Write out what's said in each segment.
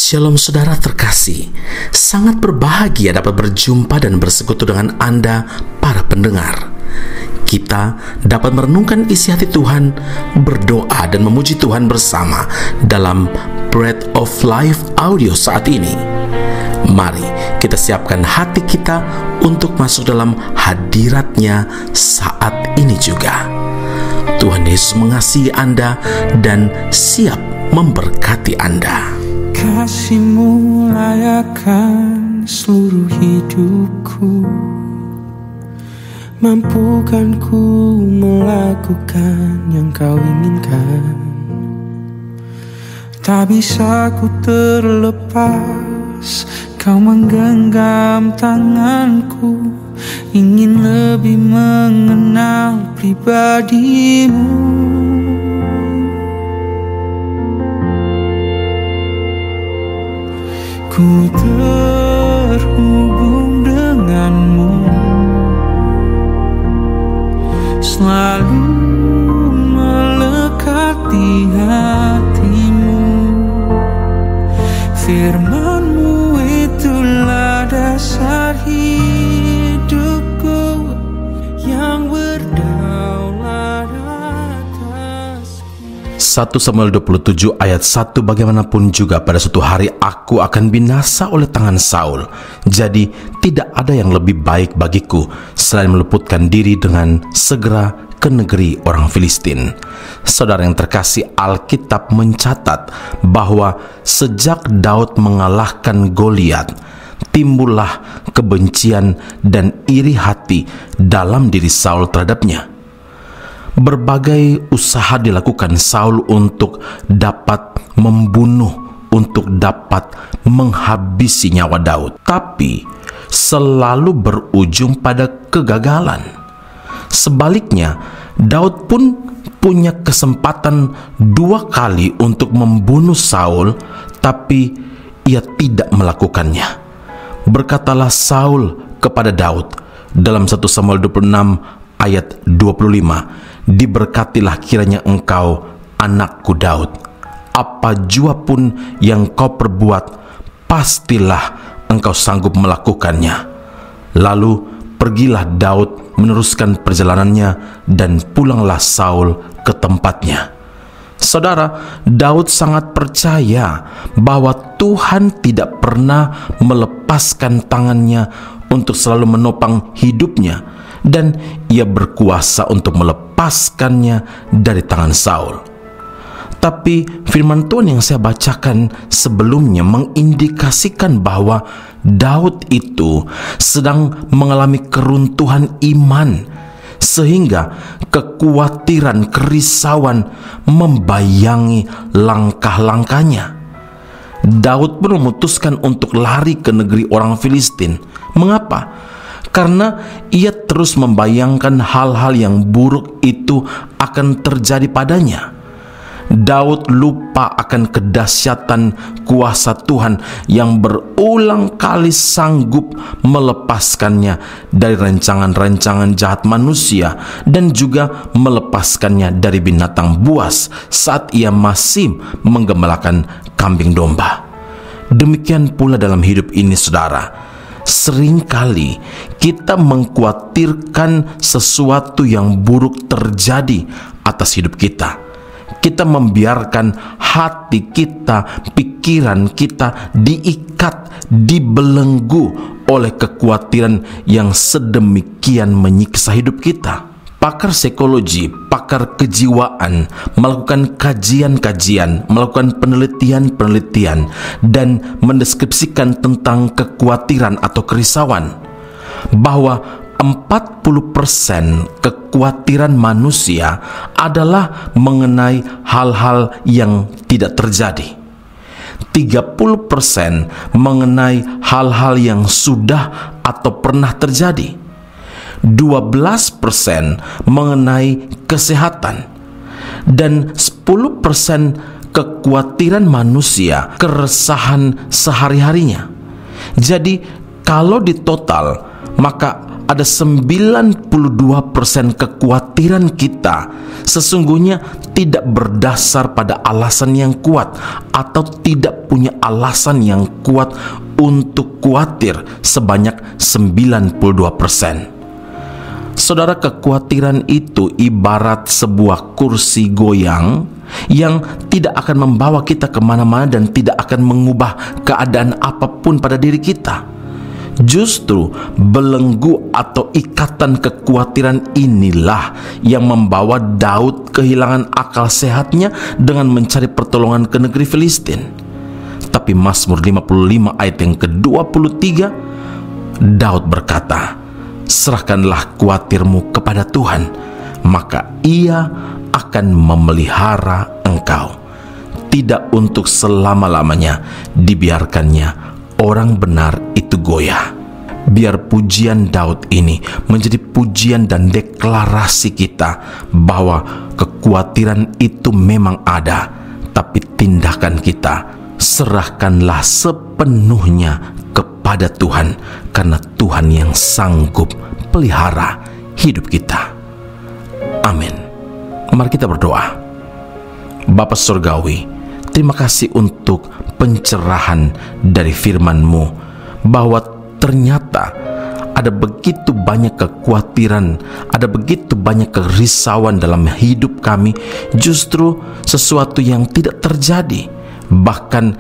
Shalom saudara terkasih, sangat berbahagia dapat berjumpa dan bersekutu dengan Anda para pendengar. Kita dapat merenungkan isi hati Tuhan, berdoa dan memuji Tuhan bersama dalam Bread of Life audio saat ini. Mari kita siapkan hati kita untuk masuk dalam hadirat-Nya saat ini juga. Tuhan Yesus mengasihi Anda dan siap memberkati Anda. Kasih-Mu layakkan seluruh hidupku, mampukan ku melakukan yang Kau inginkan. Tak bisa ku terlepas, Kau menggenggam tanganku, ingin lebih mengenal pribadi-Mu. Ku terhubung denganmu, selalu melekat di hatimu. Firman-Mu itulah dasar hidupku yang berdaulat atasku. 1 Samuel 27 ayat 1, bagaimanapun juga pada suatu hari aku akan binasa oleh tangan Saul. Jadi tidak ada yang lebih baik bagiku selain meluputkan diri dengan segera ke negeri orang Filistin. Saudara yang terkasih, Alkitab mencatat bahwa sejak Daud mengalahkan Goliat, timbullah kebencian dan iri hati dalam diri Saul terhadapnya. Berbagai usaha dilakukan Saul untuk dapat membunuh, untuk dapat menghabisi nyawa Daud, tapi selalu berujung pada kegagalan. Sebaliknya, Daud pun punya kesempatan 2 kali untuk membunuh Saul, tapi ia tidak melakukannya. Berkatalah Saul kepada Daud dalam 1 Samuel 26 ayat 25, diberkatilah kiranya engkau, anakku Daud. Apa jua pun yang kau perbuat, pastilah engkau sanggup melakukannya. Lalu pergilah Daud meneruskan perjalanannya, dan pulanglah Saul ke tempatnya. Saudara, Daud sangat percaya bahwa Tuhan tidak pernah melepaskan tangannya untuk selalu menopang hidupnya, dan ia berkuasa untuk melepaskannya dari tangan Saul. Tapi firman Tuhan yang saya bacakan sebelumnya mengindikasikan bahwa Daud itu sedang mengalami keruntuhan iman, sehingga kekhawatiran, kerisauan membayangi langkah-langkahnya. Daud pun memutuskan untuk lari ke negeri orang Filistin. Mengapa? Karena ia terus membayangkan hal-hal yang buruk itu akan terjadi padanya. Daud lupa akan kedahsyatan kuasa Tuhan yang berulang kali sanggup melepaskannya dari rancangan-rancangan jahat manusia, dan juga melepaskannya dari binatang buas saat ia masih menggembalakan kambing domba. Demikian pula dalam hidup ini, saudara. Seringkali kita mengkhawatirkan sesuatu yang buruk terjadi atas hidup kita. Kita membiarkan hati kita, pikiran kita diikat, dibelenggu oleh kekhawatiran yang sedemikian menyiksa hidup kita. Pakar psikologi, pakar kejiwaan melakukan kajian-kajian, melakukan penelitian-penelitian, dan mendeskripsikan tentang kekhawatiran atau kerisauan, bahwa 40% kekhawatiran manusia adalah mengenai hal-hal yang tidak terjadi. 30% mengenai hal-hal yang sudah atau pernah terjadi. 12% mengenai kesehatan, dan 10% kekhawatiran manusia, keresahan sehari-harinya. Jadi kalau ditotal, maka ada 92% kekhawatiran kita sesungguhnya tidak berdasar pada alasan yang kuat atau tidak punya alasan yang kuat untuk khawatir sebanyak 92%. Saudara, kekhawatiran itu ibarat sebuah kursi goyang yang tidak akan membawa kita kemana-mana dan tidak akan mengubah keadaan apapun pada diri kita. Justru belenggu atau ikatan kekhawatiran inilah yang membawa Daud kehilangan akal sehatnya dengan mencari pertolongan ke negeri Filistin. Tapi Mazmur 55 ayat yang ke-23, Daud berkata, "Serahkanlah khawatirmu kepada Tuhan, maka Ia akan memelihara engkau. Tidak untuk selama-lamanya dibiarkannya orang benar itu goyah." Biar pujian Daud ini menjadi pujian dan deklarasi kita bahwa kekhawatiran itu memang ada, tapi tindakan kita serahkanlah sepenuhnya kepada Tuhan, karena Tuhan yang sanggup pelihara hidup kita. Amin. Mari kita berdoa. Bapa Surgawi, terima kasih untuk pencerahan dari firman-Mu bahwa ternyata ada begitu banyak kekhawatiran, ada begitu banyak kerisauan dalam hidup kami, justru sesuatu yang tidak terjadi. Bahkan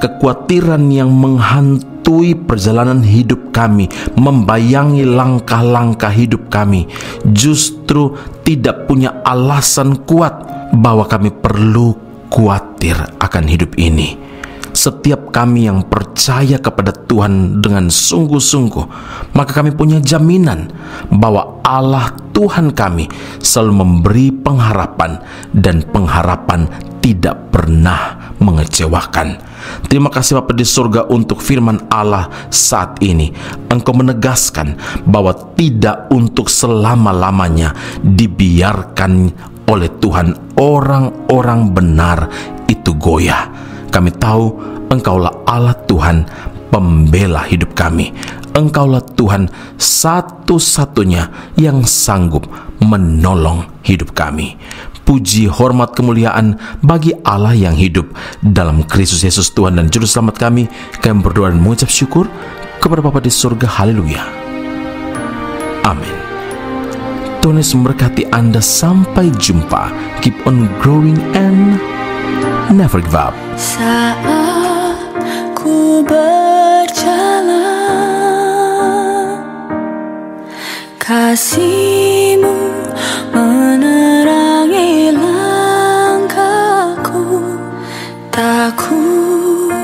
kekhawatiran yang menghantui perjalanan hidup kami, membayangi langkah-langkah hidup kami, justru tidak punya alasan kuat bahwa kami perlu khawatir akan hidup ini. Setiap kami yang percaya kepada Tuhan dengan sungguh-sungguh, maka kami punya jaminan bahwa Allah Tuhan kami selalu memberi pengharapan, dan pengharapan tidak pernah mengecewakan. Terima kasih Bapa di surga untuk firman Allah saat ini. Engkau menegaskan bahwa tidak untuk selama-lamanya dibiarkan oleh Tuhan orang-orang benar itu goyah. Kami tahu Engkaulah Allah Tuhan pembela hidup kami. Engkaulah Tuhan satu-satunya yang sanggup menolong hidup kami. Puji, hormat, kemuliaan bagi Allah yang hidup dalam Kristus Yesus Tuhan dan Juru Selamat kami. Kami berdoa dan mengucap syukur kepada Bapa di surga. Haleluya. Amin. Tuhan Yesus memberkati Anda. Sampai jumpa. Keep on growing and never give up. Saat ku berjalan, kasih-Mu menerangi langkahku. Takut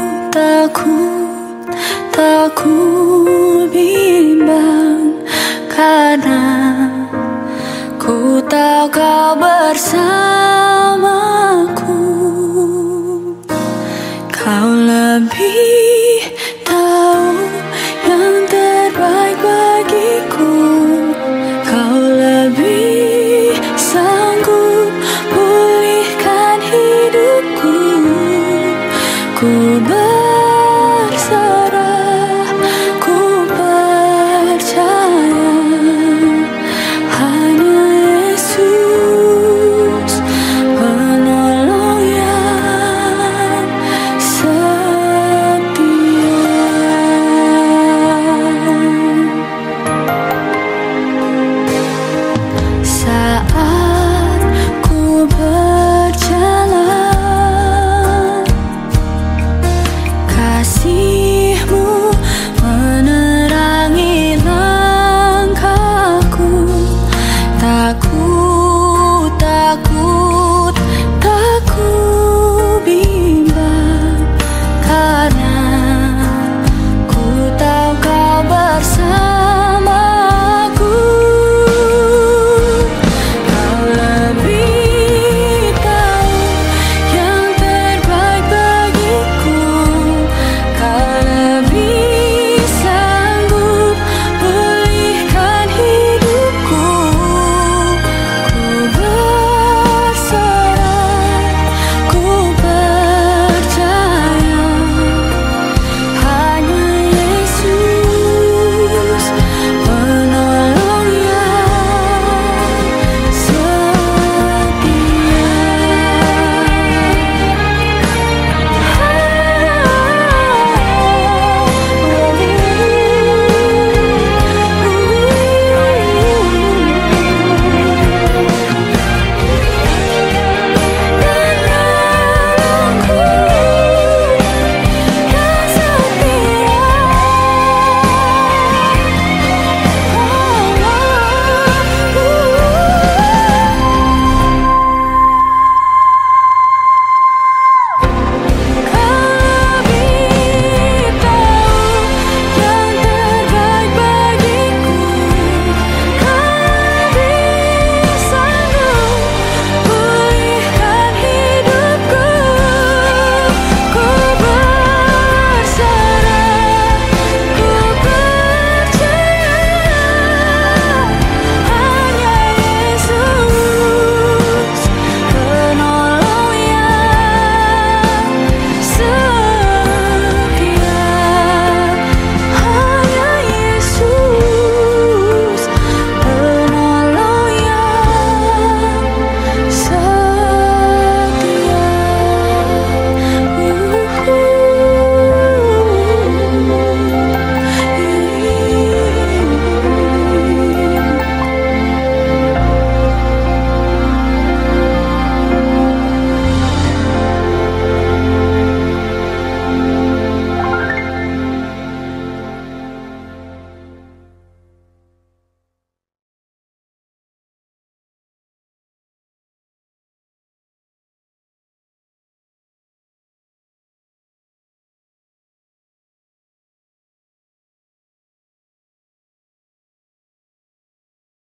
bimbang, karena ku tahu Kau bersamaku. Kau lebih tahu yang terbaik bagiku. Kau lebih sanggup pulihkan hidupku. Ku